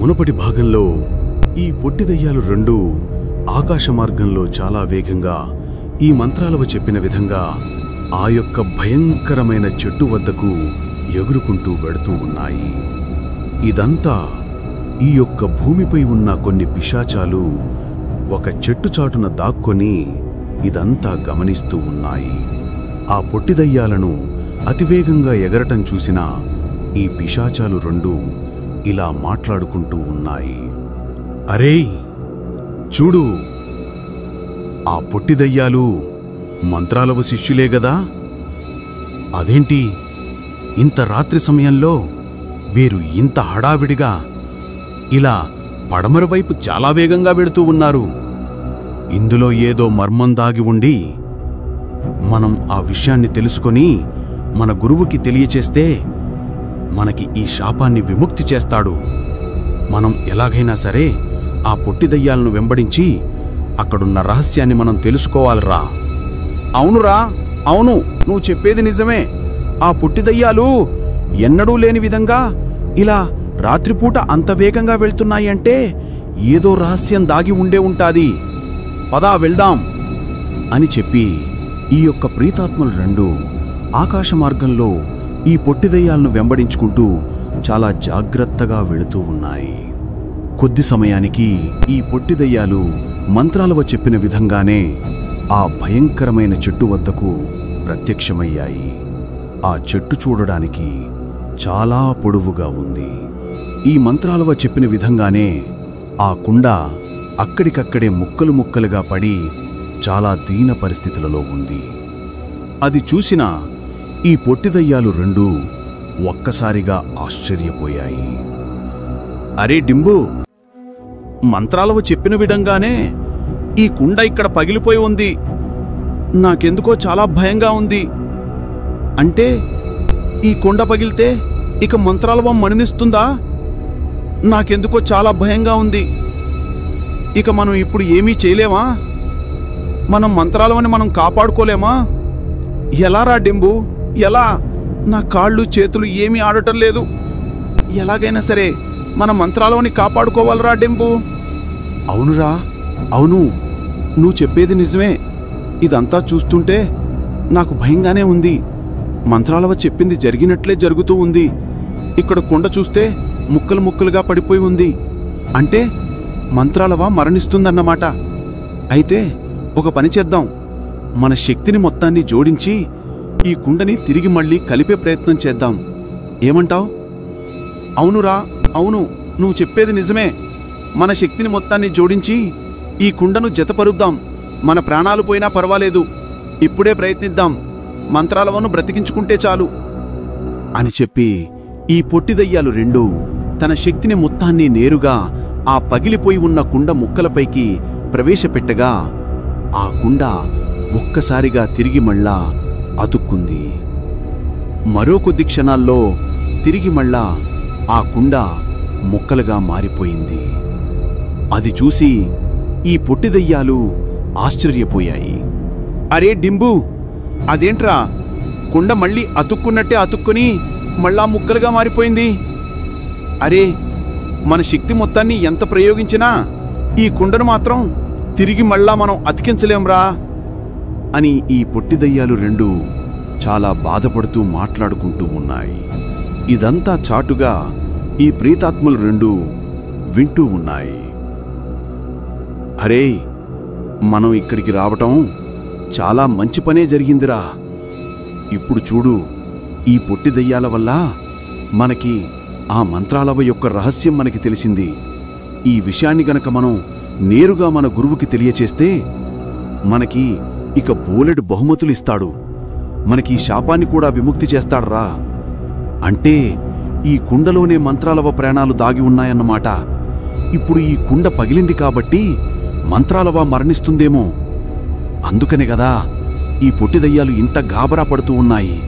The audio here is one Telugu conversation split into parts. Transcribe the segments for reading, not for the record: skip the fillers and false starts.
మునుపటి భాగంలో ఈ పొట్టి దయ్యాలు రెండు ఆకాశ మార్గంలో చాలా వేగంగా ఈ మంత్రాలవ చెప్పిన విధంగా ఆ యొక్క భయంకరమైన చెట్టు వద్దకు ఎగురుకుంటూ వెడుతూ ఉన్నాయి. ఇదంతా ఈ యొక్క భూమిపై ఉన్న కొన్ని పిశాచాలు ఒక చెట్టు చాటున దాక్కొని ఇదంతా గమనిస్తూ ఉన్నాయి. ఆ పొట్టి దయ్యాలను అతివేగంగా ఎగరటం చూసిన ఈ పిశాచాలు రెండు ఇలా మాట్లాడుకుంటూ ఉన్నాయి. అరేయ్ చూడు, ఆ పొట్టి దయ్యాలు మంత్రాలవ శిష్యులే గదా? అదేంటి ఇంత రాత్రి సమయంలో వీరు ఇంత హడావిడిగా ఇలా పడమర వైపు చాలా వేగంగా వెడుతూ ఉన్నారు? ఇందులో ఏదో మర్మం దాగి ఉండి మనం ఆ విషయాన్ని తెలుసుకొని మన గురువుకి తెలియచేస్తే మనకి ఈ శాపాన్ని విముక్తి చేస్తాడు. మనం ఎలాగైనా సరే ఆ పొట్టి దయ్యాలను వెంబడించి అక్కడున్న రహస్యాన్ని మనం తెలుసుకోవాలిరా. అవునురా, అవును, నువ్వు చెప్పేది నిజమే. ఆ పొట్టి దయ్యాలు ఎన్నడూ లేని విధంగా ఇలా రాత్రిపూట అంత వేగంగా వెళ్తున్నాయి అంటే ఏదో రహస్యం దాగి ఉండే ఉంటాది. పదా వెళ్దాం అని చెప్పి ఈ యొక్క ప్రీతాత్మలు రెండు ఆకాశ మార్గంలో ఈ పొట్టి దయ్యాలను వెంబడించుకుంటూ చాలా జాగ్రత్తగా వెళుతూ ఉన్నాయి. కొద్ది సమయానికి ఈ పొట్టి దయ్యాలు మంత్రాలవ చెప్పిన విధంగానే ఆ భయంకరమైన చెట్టు వద్దకు ప్రత్యక్షమయ్యాయి. ఆ చెట్టు చూడడానికి చాలా పొడవుగా ఉంది. ఈ మంత్రాలవ చెప్పిన విధంగానే ఆ కుండ అక్కడికక్కడే ముక్కలు ముక్కలుగా పడి చాలా దీన పరిస్థితులలో ఉంది. అది చూసిన ఈ పొట్టి దయ్యాలు రెండు ఒక్కసారిగా ఆశ్చర్యపోయాయి. అరే డింబు, మంత్రాలవ చెప్పిన విధంగానే ఈ కుండ ఇక్కడ పగిలిపోయి ఉంది. నాకెందుకో చాలా భయంగా ఉంది. అంటే ఈ కుండ పగిలితే ఇక మంత్రాలవ మరణిస్తుందా? నాకెందుకో చాలా భయంగా ఉంది. ఇక మనం ఇప్పుడు ఏమీ చేయలేమా? మనం మంత్రాలవని మనం కాపాడుకోలేమా? ఎలా రా డింబు, ఎలా? నా కాళ్ళు చేతులు ఏమీ ఆడటం లేదు. ఎలాగైనా సరే మన మంత్రాలవని కాపాడుకోవాలరా డింబు. అవునురా, అవును, నువ్వు చెప్పేది నిజమే. ఇదంతా చూస్తుంటే నాకు భయంగానే ఉంది. మంత్రాలవ చెప్పింది జరిగినట్లే జరుగుతూ ఉంది. ఇక్కడ కుండ చూస్తే ముక్కలు ముక్కలుగా పడిపోయి ఉంది. అంటే మంత్రాలవ మరణిస్తుందన్నమాట. అయితే ఒక పని చేద్దాం. మన శక్తిని మొత్తాన్ని జోడించి ఈ కుండని తిరిగి మళ్ళీ కలిపే ప్రయత్నం చేద్దాం. ఏమంటావ్? అవునురా, అవును, నువ్వు చెప్పేది నిజమే. మన శక్తిని మొత్తాన్ని జోడించి ఈ కుండను జతపరుద్దాం. మన ప్రాణాలు పోయినా పర్వాలేదు. ఇప్పుడే ప్రయత్నిద్దాం. మంత్రాలవను బ్రతికించుకుంటే చాలు అని చెప్పి ఈ పొట్టి దయ్యాలు రెండు తన శక్తిని మొత్తాన్ని నేరుగా ఆ పగిలిపోయి ఉన్న కుండ ముక్కలపైకి ప్రవేశపెట్టగా ఆ కుండ ఒక్కసారిగా తిరిగి మళ్ళా అతుక్కుంది. మరో కొద్ది క్షణాల్లో తిరిగి మళ్ళా ఆ కుండ ముక్కలుగా మారిపోయింది. అది చూసి ఈ పొట్టి దయ్యాలు ఆశ్చర్యపోయాయి. అరే డింబు, అదేంట్రా, కుండ మళ్ళీ అతుక్కున్నట్టే అతుక్కుని మళ్ళా ముక్కలుగా మారిపోయింది. అరే, మన శక్తి మొత్తాన్ని ఎంత ప్రయోగించినా ఈ కుండను మాత్రం తిరిగి మళ్ళా మనం అతికించలేంరా అని ఈ పొట్టి దయ్యాలు రెండు చాలా బాధపడుతూ మాట్లాడుకుంటూ ఉన్నాయి. ఇదంతా చాటుగా ఈ ప్రీతాత్మలు రెండు వింటూ ఉన్నాయి. అరే, మనం ఇక్కడికి రావటం చాలా మంచి పనే జరిగిందిరా. ఇప్పుడు చూడు, ఈ పొట్టి దయ్యాల వల్ల మనకి ఆ మంత్రాలవ యొక్క రహస్యం మనకి తెలిసింది. ఈ విషయాన్ని గనక మనం నేరుగా మన గురువుకి తెలియచేస్తే మనకి ఇక బోలెడు బహుమతులు ఇస్తాడు. మనకి ఈ శాపాన్ని కూడా విముక్తి చేస్తాడురా. అంటే ఈ కుండలోనే మంత్రాలవ ప్రాణాలు దాగి ఉన్నాయన్నమాట. ఇప్పుడు ఈ కుండ పగిలింది కాబట్టి మంత్రాలవ మరణిస్తుందేమో. అందుకనే గదా ఈ పొట్టి దయ్యాలు ఇంత గాబరా పడుతూ ఉన్నాయి.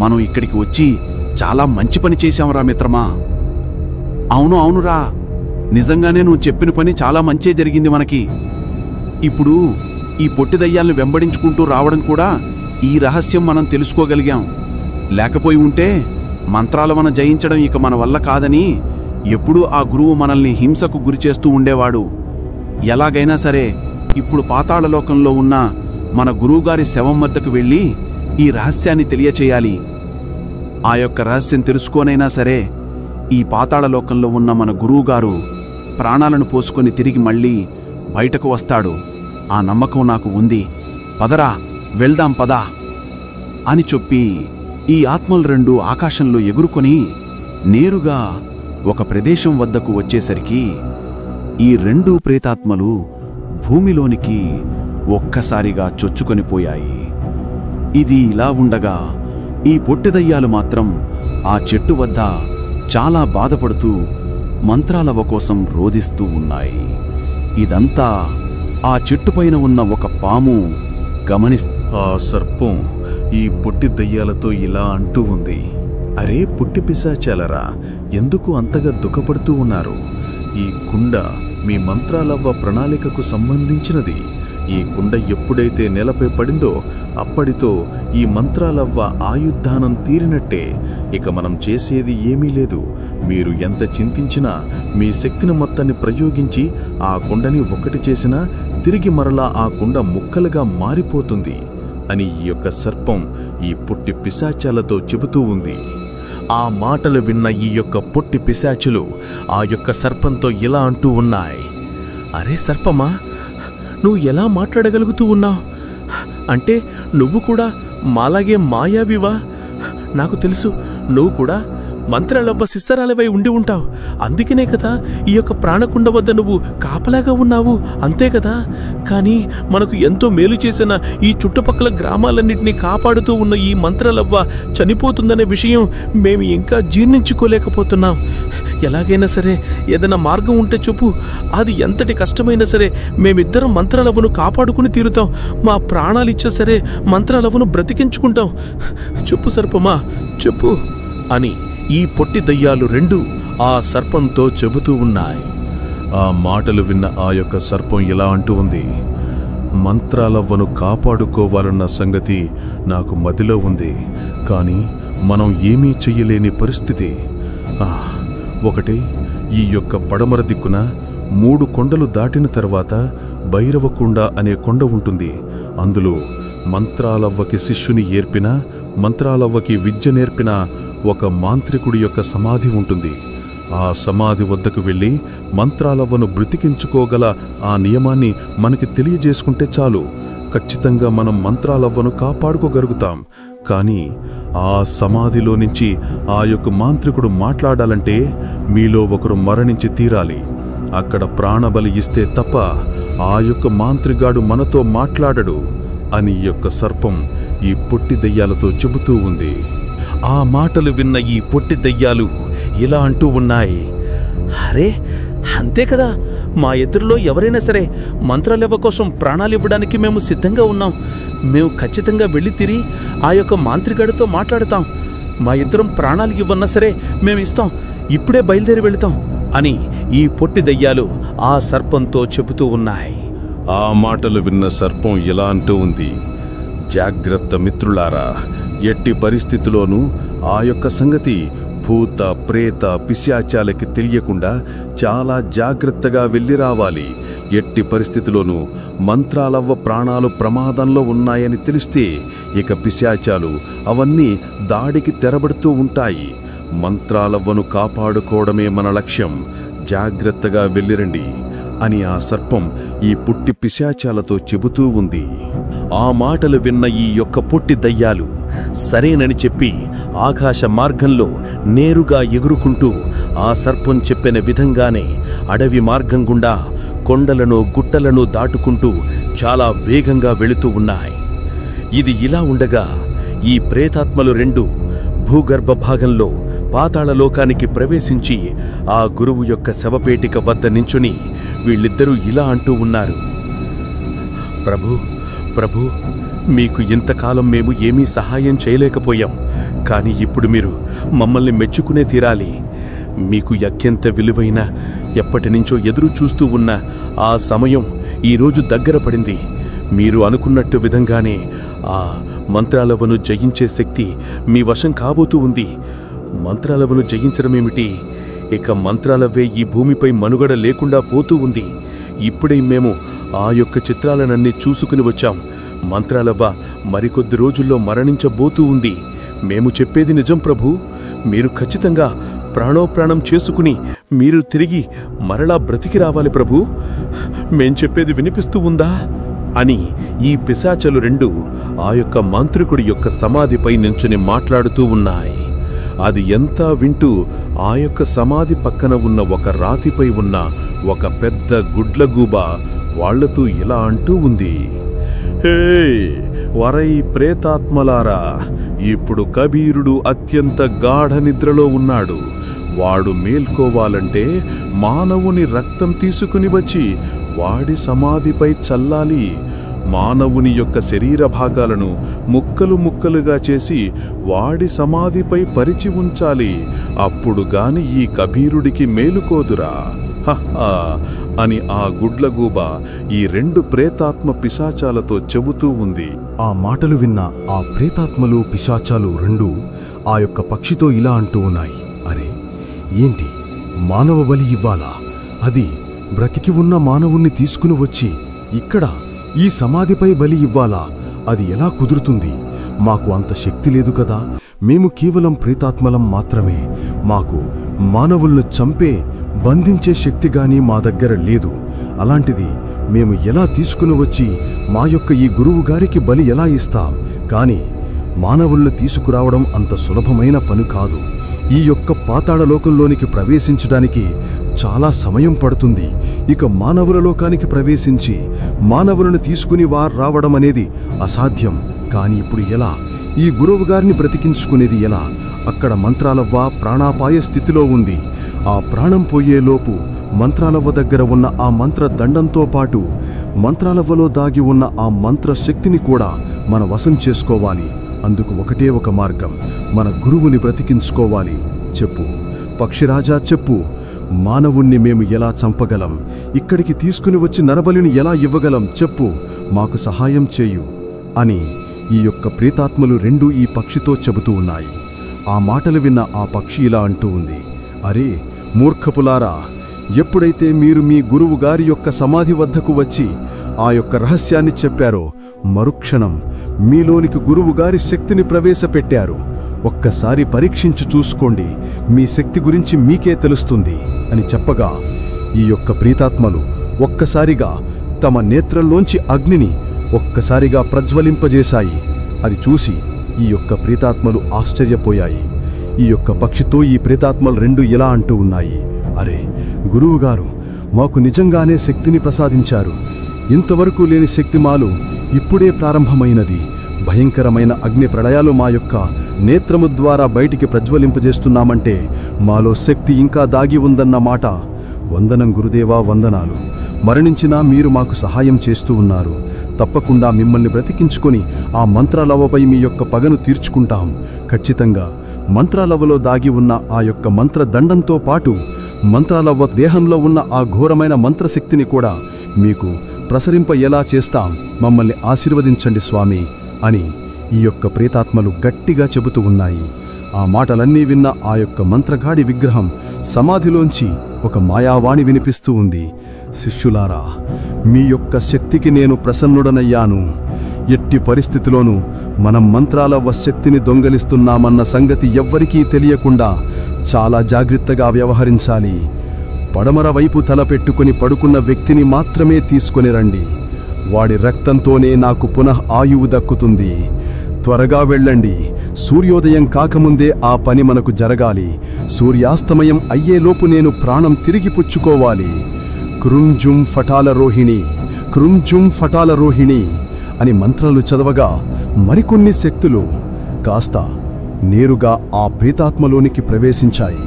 మనం ఇక్కడికి వచ్చి చాలా మంచి పని చేశాంరా మిత్రమా. అవును, అవునురా, నిజంగానే నువ్వు చెప్పిన పని చాలా మంచే జరిగింది మనకి. ఇప్పుడు ఈ పొట్టి దయ్యాలను వెంబడించుకుంటూ రావడం కూడా ఈ రహస్యం మనం తెలుసుకోగలిగాం. లేకపోయి ఉంటే మంత్రాలవన జయించడం ఇక మన వల్ల కాదని ఎప్పుడూ ఆ గురువు మనల్ని హింసకు గురిచేస్తూ ఉండేవాడు. ఎలాగైనా సరే ఇప్పుడు పాతాళలోకంలో ఉన్న మన గురువుగారి శవం వద్దకు వెళ్ళి ఈ రహస్యాన్ని తెలియచేయాలి. ఆ యొక్క రహస్యం తెలుసుకోనైనా సరే ఈ పాతాళలోకంలో ఉన్న మన గురువుగారు ప్రాణాలను పోసుకొని తిరిగి మళ్ళీ బయటకు వస్తాడు. ఆ నమ్మకం నాకు ఉంది. పదరా, వెళ్దాం పదా అని చెప్పి ఈ ఆత్మలు రెండు ఆకాశంలో ఎగురుకొని నేరుగా ఒక ప్రదేశం వద్దకు వచ్చేసరికి ఈ రెండు ప్రేతాత్మలు భూమిలోనికి ఒక్కసారిగా చొచ్చుకొనిపోయాయి. ఇది ఇలా ఉండగా ఈ పొట్టిదయ్యాలు మాత్రం ఆ చెట్టు వద్ద చాలా బాధపడుతూ మంత్రాలవ కోసం రోదిస్తూ ఉన్నాయి. ఇదంతా ఆ చెట్టుపైన ఉన్న ఒక పాము ఆ సర్పం ఈ పొట్టి దయ్యాలతో ఇలా అంటూ ఉంది, అరే పుట్టి పిశాచాలరా, ఎందుకు అంతగా దుఃఖపడుతూ ఉన్నారు? ఈ కుండ మీ మంత్రాలవ్వ ప్రణాళికకు సంబంధించినది. ఈ కుండ ఎప్పుడైతే నేలపై పడిందో అప్పటితో ఈ మంత్రాలవ్వ ఆయుద్ధానం తీరినట్టే. ఇక మనం చేసేది ఏమీ లేదు. మీరు ఎంత చింతించినా మీ శక్తిని మొత్తాన్ని ప్రయోగించి ఆ కుండని ఒకటి చేసినా తిరిగి మరలా ఆ కుండ ముక్కలుగా మారిపోతుంది అని ఈ యొక్క సర్పం ఈ పొట్టి పిశాచాలతో చెబుతూ ఉంది. ఆ మాటలు విన్న ఈ యొక్క పొట్టి పిశాచులు ఆ యొక్క సర్పంతో ఇలా అంటూ ఉన్నాయి, అరే సర్పమా, నువ్వు ఎలా మాట్లాడగలుగుతూ ఉన్నావు? అంటే నువ్వు కూడా మాలాగే మాయావివా? నాకు తెలుసు, నువ్వు కూడా మంత్రాలవ్వ శిస్తరాలవై ఉండి ఉంటావు. అందుకనే కదా ఈ యొక్క ప్రాణకుండ వద్ద నువ్వు కాపలాగా ఉన్నావు, అంతే కదా? కానీ మనకు ఎంతో మేలు చేసిన ఈ చుట్టుపక్కల గ్రామాలన్నింటినీ కాపాడుతూ ఉన్న ఈ మంత్రాలవ్వ చనిపోతుందనే విషయం మేము ఇంకా జీర్ణించుకోలేకపోతున్నాం. ఎలాగైనా సరే ఏదైనా మార్గం ఉంటే చెప్పు. అది ఎంతటి కష్టమైనా సరే మేమిద్దరం మంత్రాలవ్వను కాపాడుకుని తీరుతాం. మా ప్రాణాలు ఇచ్చా సరే మంత్రాలవ్వను బ్రతికించుకుంటాం. చెప్పు సర్పమా, చెప్పు అని ఈ పొట్టి దయ్యాలు రెండు ఆ సర్పంతో చెబుతూ ఉన్నాయి. ఆ మాటలు విన్న ఆ యొక్క సర్పం ఇలా అంటూ ఉంది, మంత్రాలవ్వను కాపాడుకోవాలన్న సంగతి నాకు మదిలో ఉంది, కానీ మనం ఏమీ చెయ్యలేని పరిస్థితి. ఒకటి, ఈ యొక్క పడమర దిక్కున 3 కొండలు దాటిన తర్వాత భైరవకొండ అనే కొండ ఉంటుంది. అందులో మంత్రాలవ్వకి శిష్యుని ఏర్పిన, మంత్రాలవ్వకి విద్య నేర్పిన ఒక మాంత్రికుడి యొక్క సమాధి ఉంటుంది. ఆ సమాధి వద్దకు వెళ్ళి మంత్రాలవ్వను బ్రతికించుకోగల ఆ నియమాన్ని మనకి తెలియజేసుకుంటే చాలు, ఖచ్చితంగా మనం మంత్రాలవ్వను కాపాడుకోగలుగుతాం. కానీ ఆ సమాధిలో నుంచి ఆ యొక్క మాంత్రికుడు మాట్లాడాలంటే మీలో ఒకరు మరణించి తీరాలి. అక్కడ ప్రాణబలి ఇస్తే తప్ప ఆ యొక్క మాంత్రిగాడు మనతో మాట్లాడడు అని యొక్క సర్పం ఈ పొట్టి దయ్యాలతో చెబుతూ ఉంది. ఆ మాటలు విన్న ఈ పొట్టి దయ్యాలు ఇలా అంటూ ఉన్నాయి, అరే అంతే కదా, మా ఎదురులో ఎవరైనా సరే మంత్రాలవ్వ కోసం ప్రాణాలు ఇవ్వడానికి మేము సిద్ధంగా ఉన్నాం. మేము ఖచ్చితంగా వెళ్ళి తిరిగి ఆ యొక్క మాంత్రిగాడితో మాట్లాడతాం. మా ఇద్దరం ప్రాణాలు ఇవ్వన్నా సరే మేము ఇస్తాం, ఇప్పుడే బయలుదేరి వెళుతాం అని ఈ పొట్టి దయ్యాలు ఆ సర్పంతో చెబుతూ ఉన్నాయి. ఆ మాటలు విన్న సర్పం ఇలా అంటూ ఉంది, జాగ్రత్త మిత్రులారా, ఎట్టి పరిస్థితిలోనూ ఆ యొక్క సంగతి భూత ప్రేత పిశాచాలకి తెలియకుండా చాలా జాగ్రత్తగా వెళ్ళి రావాలి. ఎట్టి పరిస్థితిలోనూ మంత్రాలవ్వ ప్రాణాలు ప్రమాదంలో ఉన్నాయని తెలిస్తే ఇక పిశాచాలు అవన్నీ దాడికి తెరబడుతూ ఉంటాయి. మంత్రాలవ్వను కాపాడుకోవడమే మన లక్ష్యం. జాగ్రత్తగా వెళ్ళిరండి అని ఆ సర్పం ఈ పుట్టి పిశాచాలతో చెబుతూ ఉంది. ఆ మాటలు విన్న ఈ యొక్క పొట్టి దయ్యాలు సరేనని చెప్పి ఆకాశ మార్గంలో నేరుగా ఎగురుకుంటూ ఆ సర్పం చెప్పిన విధంగానే అడవి మార్గం గుండా కొండలను గుట్టలను దాటుకుంటూ చాలా వేగంగా వెళుతూ ఉన్నాయి. ఇది ఇలా ఉండగా ఈ ప్రేతాత్మలు రెండు భూగర్భ భాగంలో పాతాళలోకానికి ప్రవేశించి ఆ గురువు యొక్క శవపేటిక వద్ద నించుని వీళ్ళిద్దరూ ఇలా అంటూ ఉన్నారు, ప్రభు ప్రభు, మీకు ఇంతకాలం మేము ఏమీ సహాయం చేయలేకపోయాం, కానీ ఇప్పుడు మీరు మమ్మల్ని మెచ్చుకునే తీరాలి. మీకు అత్యంత విలువైన, ఎప్పటినుంచో ఎదురు చూస్తూ ఉన్న ఆ సమయం ఈరోజు దగ్గర పడింది. మీరు అనుకున్నట్టు విధంగానే ఆ మంత్రాలవ్వను జయించే శక్తి మీ వశం కాబోతూ ఉంది. మంత్రాలవ్వను జయించడమేమిటి, ఇక మంత్రాలవే ఈ భూమిపై మనుగడ లేకుండా పోతూ ఉంది. ఇప్పుడే మేము ఆ యొక్క చిత్రాలనన్నీ చూసుకుని వచ్చాం. మంత్రాలవ్వ మరికొద్ది రోజుల్లో మరణించబోతూ ఉంది. మేము చెప్పేది నిజం ప్రభు. మీరు ఖచ్చితంగా ప్రాణోప్రాణం చేసుకుని మీరు తిరిగి మరలా బ్రతికి రావాలి ప్రభు. మేం చెప్పేది వినిపిస్తూ ఉందా అని ఈ పిశాచలు రెండు ఆ యొక్క మాంత్రికుడి యొక్క సమాధిపై నిల్చుని మాట్లాడుతూ ఉన్నాయి. అది ఎంత వింటూ ఆ యొక్క సమాధి పక్కన ఉన్న ఒక రాతిపై ఉన్న ఒక పెద్ద గుడ్లగూబ వాళ్లతో ఇలా అంటూ ఉంది. హే వరై ప్రేతాత్మలారా, ఇప్పుడు కబీరుడు అత్యంత గాఢ నిద్రలో ఉన్నాడు. వాడు మేల్కోవాలంటే మానవుని రక్తం తీసుకుని వచ్చి వాడి సమాధిపై చల్లాలి. మానవుని యొక్క శరీర భాగాలను ముక్కలు ముక్కలుగా చేసి వాడి సమాధిపై పరిచి ఉంచాలి. అప్పుడు గాని ఈ కబీరుడికి మేలుకోదురా అని ఆ గుడ్లగూబ ఈ రెండు ప్రేతాత్మ పిశాచాలతో చెబుతూ ఉంది. ఆ మాటలు విన్న ఆ ప్రేతాత్మలు పిశాచాలు రెండు ఆ యొక్క పక్షితో ఇలా అంటూ ఉన్నాయి. అరే ఏంటి, మానవ బలి ఇవ్వాలా? అది బ్రతికి ఉన్న మానవుణ్ణి తీసుకుని వచ్చి ఇక్కడ ఈ సమాధిపై బలి ఇవ్వాలా? అది ఎలా కుదురుతుంది? మాకు అంత శక్తి లేదు కదా. మేము కేవలం ప్రేతాత్మలం మాత్రమే. మాకు మానవులను చంపే బంధించే శక్తిగాని మా దగ్గర లేదు. అలాంటిది మేము ఎలా తీసుకుని వచ్చి మా యొక్క ఈ గురువుగారికి బలి ఎలా ఇస్తాం? కానీ మానవులను తీసుకురావడం అంత సులభమైన పని కాదు. ఈ యొక్క పాతాళలోకంలోనికి ప్రవేశించడానికి చాలా సమయం పడుతుంది. ఇక మానవుల లోకానికి ప్రవేశించి మానవులను తీసుకుని రావడం అనేది అసాధ్యం. కానీ ఇప్పుడు ఎలా? ఈ గురువుగారిని బ్రతికించుకునేది ఎలా? అక్కడ మంత్రాలవ్వ ప్రాణాపాయ స్థితిలో ఉంది. ఆ ప్రాణం పోయేలోపు మంత్రాలవ్వ దగ్గర ఉన్న ఆ మంత్ర దండంతో పాటు మంత్రాలవ్వలో దాగి ఉన్న ఆ మంత్ర శక్తిని కూడా మన వశం చేసుకోవాలి. అందుకు ఒకటే ఒక మార్గం, మన గురువుని బ్రతికించుకోవాలి. చెప్పు పక్షిరాజా, చెప్పు. మానవుణ్ణి మేము ఎలా చంపగలం? ఇక్కడికి తీసుకుని వచ్చి నరబలిని ఎలా ఇవ్వగలం? చెప్పు, మాకు సహాయం చేయు అని ఈ యొక్క ప్రేతాత్మలు రెండు ఈ పక్షితో చెబుతూ ఉన్నాయి. ఆ మాటలు విన్న ఆ పక్షి ఇలా అంటూ ఉంది. అరే మూర్ఖపులారా, ఎప్పుడైతే మీరు మీ గురువు గారి యొక్క సమాధి వద్దకు వచ్చి ఆ యొక్క రహస్యాన్ని చెప్పారో మరుక్షణం మీలోనికి గురువుగారి శక్తిని ప్రవేశపెట్టారు. ఒక్కసారి పరీక్షించి చూసుకోండి, మీ శక్తి గురించి మీకే తెలుస్తుంది అని చెప్పగా ఈ యొక్క ప్రేతాత్మలు ఒక్కసారిగా తమ నేత్రంలోంచి అగ్నిని ఒక్కసారిగా ప్రజ్వలింపజేశాయి. అది చూసి ఈ యొక్క ప్రేతాత్మలు ఆశ్చర్యపోయాయి. ఈ యొక్క పక్షితో ఈ ప్రేతాత్మలు రెండు ఇలా అంటూ ఉన్నాయి. అరే గురువుగారు, మాకు నిజంగానే శక్తిని ప్రసాదించారు. ఇంతవరకు లేని శక్తి మాలో ఇప్పుడే ప్రారంభమైనది. భయంకరమైన అగ్ని ప్రళయాలు మా యొక్క నేత్రము ద్వారా బయటికి ప్రజ్వలింపజేస్తున్నామంటే మాలో శక్తి ఇంకా దాగి ఉందన్న మాట. వందనం గురుదేవా, వందనాలు. మరణించినా మీరు మాకు సహాయం చేస్తూ ఉన్నారు. తప్పకుండా మిమ్మల్ని బ్రతికించుకొని ఆ మంత్రాలవ్వపై మీ యొక్క పగను తీర్చుకుంటాం. ఖచ్చితంగా మంత్రాలవ్వలో దాగి ఉన్న ఆ యొక్క మంత్రదండంతో పాటు మంత్రాలవ్వ దేహంలో ఉన్న ఆ ఘోరమైన మంత్రశక్తిని కూడా మీకు ప్రసరింప ఎలా చేస్తాం. మమ్మల్ని ఆశీర్వదించండి స్వామి అని ఈ యొక్క ప్రేతాత్మలు గట్టిగా చెబుతూ ఉన్నాయి. ఆ మాటలన్నీ విన్న ఆ యొక్క మంత్రగాడి విగ్రహం సమాధిలోంచి ఒక మాయావాణి వినిపిస్తూ ఉంది. శిష్యులారా, మీ యొక్క శక్తికి నేను ప్రసన్నుడనయ్యాను. ఎట్టి పరిస్థితిలోనూ మనం మంత్రాలవ్వ శక్తిని దొంగలిస్తున్నామన్న సంగతి ఎవ్వరికీ తెలియకుండా చాలా జాగ్రత్తగా వ్యవహరించాలి. పడమర వైపు తలపెట్టుకుని పడుకున్న వ్యక్తిని మాత్రమే తీసుకొని రండి. వాడి రక్తంతోనే నాకు పునః ఆయువు దక్కుతుంది. త్వరగా వెళ్ళండి. సూర్యోదయం కాకముందే ఆ పని మనకు జరగాలి. సూర్యాస్తమయం అయ్యేలోపు నేను ప్రాణం తిరిగి పుచ్చుకోవాలి. కృంజుం ఫటాల రోహిణి, కృంజుం ఫటాల రోహిణి అని మంత్రాలు చదవగా మరికొన్ని శక్తులు కాస్త నేరుగా ఆ ప్రేతాత్మలోనికి ప్రవేశించాయి.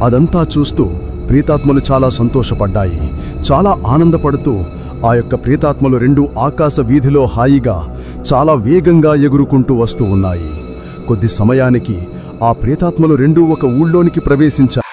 అదంతా చూస్తూ ప్రేతాత్మలు చాలా సంతోషపడ్డాయి. చాలా ఆనందపడుతూ ఆ యొక్క ప్రేతాత్మలు రెండు ఆకాశ వీధిలో హాయిగా చాలా వేగంగా ఎగురుకుంటూ వస్తూ ఉన్నాయి. కొద్ది సమయానికి ఆ ప్రేతాత్మలు రెండూ ఒక ఊళ్ళోనికి ప్రవేశించాయి.